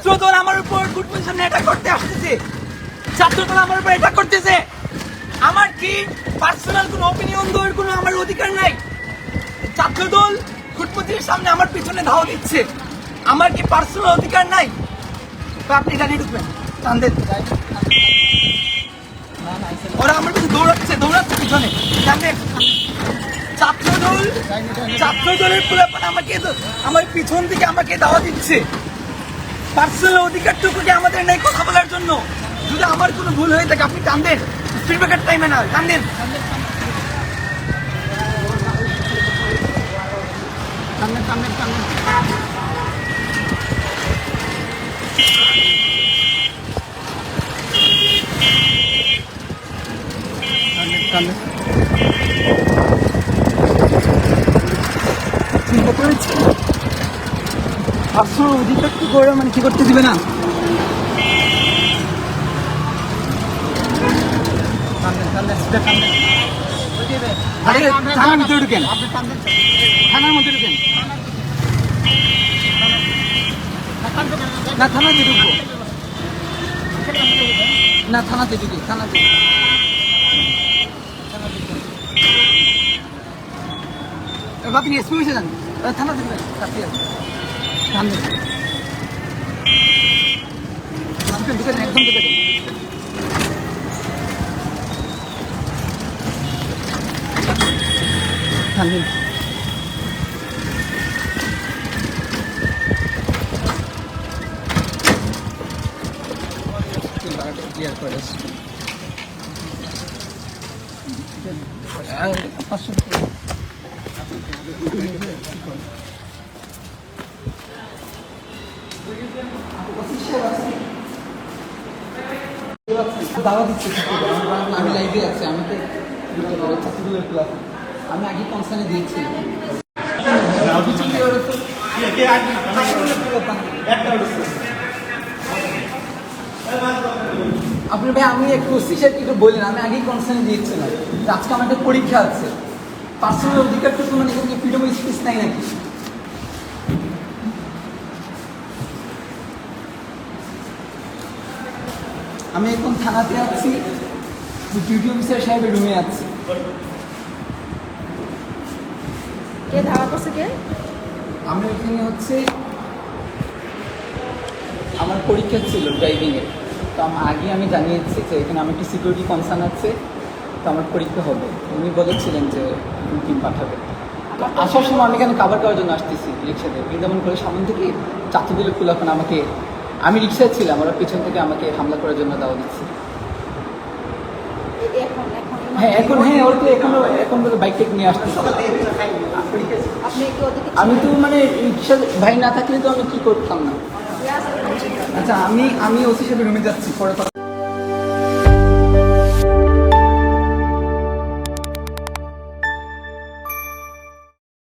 ছাত্রদল আমার উপর good position attack করতে আসতেছে, ছাত্রদল আমার উপর অ্যাটাক করতেছে। আমার কি পার্সোনাল কোনো অপিনিয়ন দেওয়ার কোনো আমার অধিকার নাই? ছাত্রদল ফুটপথের সামনে আমার পিছনে ধাওয়া দিচ্ছে, আমার কি পার্সোনাল অধিকার নাই? তো আপনি জানিয়ে ঢুকবেন তাদের ওরা আমার পিছনে দৌড়াচ্ছে পিছনে জানেন। ছাত্রদলের পুরাপান আমাকে আমার পিছন থেকে আমাকে দাওয়া দিচ্ছে। পার্সোনাল অধিকারটুকু কি আমাদের নেই কথা বলার জন্য? যদি আমার কোনো ভুল হয়ে থাকে আপনি টান দেন, স্পিড ব্রেকার টাইমে না টান দেন। চিন্তা করেছি পার্সোনাল অধিকারটুকু করে মানে কি করতে দিবে না? আরে থানার ভিতরে ঢুকেন, থানার মধ্যে ঢুকেন। না থানাতে ঢুকবো না, থানাতে ঢুকি, থানাতে আপনি এসপি হয়েছে যান, থানাতে ঢুকেন, সামনে ঢুকেন, একদম ঢুকে দেন। থামবেন। ক্লিয়ার করে দাওয়া দিচ্ছে, আমি লাইভে আছি, আমাকে আমি আগে কনসার্নে দিয়েছি। আপনি ভাই আমি একটু একটু বললেন, আমি আগেই কনসার্নে দিয়েছিলাম যে আজকে আমার একটা পরীক্ষা আছে। পার্সোনাল অধিকারটুকু মানে এখানে ফ্রিডম অফ স্পিচ নাই নাকি? আমি এখন থানাতে আছি, ডিউটি অফিসার সাহেবের রুমে আছি। কে ধাওয়া করছে কে? আমি এখানে হচ্ছে আমার পরীক্ষা ছিল ড্রাইভিংয়ের, তো আগে আমি জানিয়েছি যে এখানে আমার একটি সিকিউরিটি কনসার্ন আছে, তো আমার পরীক্ষা হবে। উনি বলেছিলেন যে টিম পাঠাবে। আসার সময় আমি এখানে কাভার করার জন্য আসতেছি রিক্সাতে, বৃন্দাবন করে সামনে থেকে ছাত্রদলের ফুলাফান আমাকে, আমি রিক্সায় ছিলাম, ওরা পিছন থেকে আমাকে হামলা করার জন্য দাওয়া দিচ্ছে। হ্যাঁ এখন, হ্যাঁ ওর তো এখন বাইক টেক নিয়ে আসতেছে। আমি তো মানে রিক্সা ভাই না থাকলে তো আমি কি করতাম না। আচ্ছা আমি ওসি সাহেবের রুমে যাচ্ছি, পরে কথা